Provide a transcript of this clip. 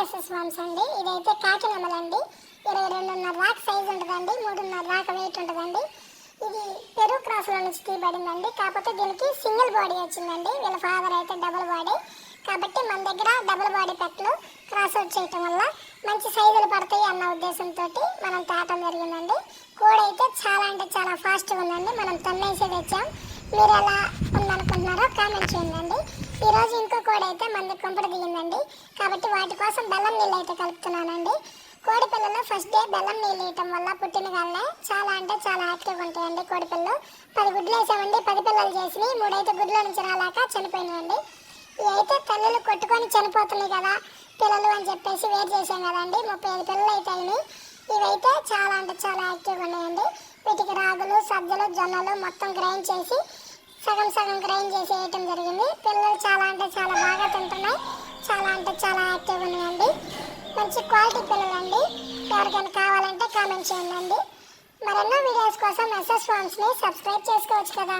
SS forms అండి. ఇదైతే కాకి నెమలండి. 22.5 దాకా సైజు ఉంటుందండి, 3.5 దాకా వెయిట్ ఉంటుందండి. ఇది పెరు క్రాస్లో నుంచి తీయబడిందండి. కాకపోతే దీనికి సింగిల్ బాడీ వచ్చిందండి. వీళ్ళ ఫాదర్ అయితే డబుల్ బాడీ. కాబట్టి మన దగ్గర డబుల్ బాడీ పెట్లు క్రాస్ అవుట్ చేయటం వల్ల మంచి సైజులు పడతాయి అన్న ఉద్దేశంతో మనం తేటం జరిగిందండి. కోడి అయితే చాలా అంటే చాలా ఫాస్ట్గా ఉందండి. మనం తన్నేసే తెచ్చాం. మీరు ఎలా ఉందనుకుంటున్నారో కామెంట్ చేయండి. ఈరోజు ఇంకో కోడి అయితే మన కొంపడ దిగిందండి. కాబట్టి వాటి కోసం బెల్లం నీళ్ళు అయితే కలుపుతున్నానండి. కోడి పిల్లలు ఫస్ట్ డే బెల్లం నీళ్ళు వేయటం వల్ల పుట్టిన కాళ్ళే చాలా అంటే చాలా యాక్టివ్గా ఉంటాయండి. కోడి పిల్లలు 10 గుడ్లు వేసామండి. 10 పిల్లలు చేసినాయి. 3 అయితే గుడ్ల నుంచి రాలేక చనిపోయినాయండి. ఇవి అయితే తల్లులు కొట్టుకొని చనిపోతున్నాయి కదా పిల్లలు అని చెప్పేసి వేరు చేసాం కదండి. 35 పిల్లలు అయితే అయినాయి. ఇవైతే చాలా అంటే చాలా యాక్టివ్గా ఉన్నాయండి. వీటికి రాగులు, సజ్జలు, జొన్నలు మొత్తం గ్రైండ్ చేసి సగం సగం గ్రైండ్ చేసి వేయటం జరిగింది. పిల్లలు చాలా అంటే చాలా బాగా తింటున్నాయి. చాలా అంటే చాలా యాక్టివ్గా ఉన్నాయండి. మంచి క్వాలిటీ పిల్లలండి. ఎవరికైనా కావాలంటే కామెంట్ చేయండి. మరెన్నో వీడియోస్ కోసం ఎస్ఎస్ ఫార్మ్స్ని సబ్స్క్రైబ్ చేసుకోవచ్చు కదా.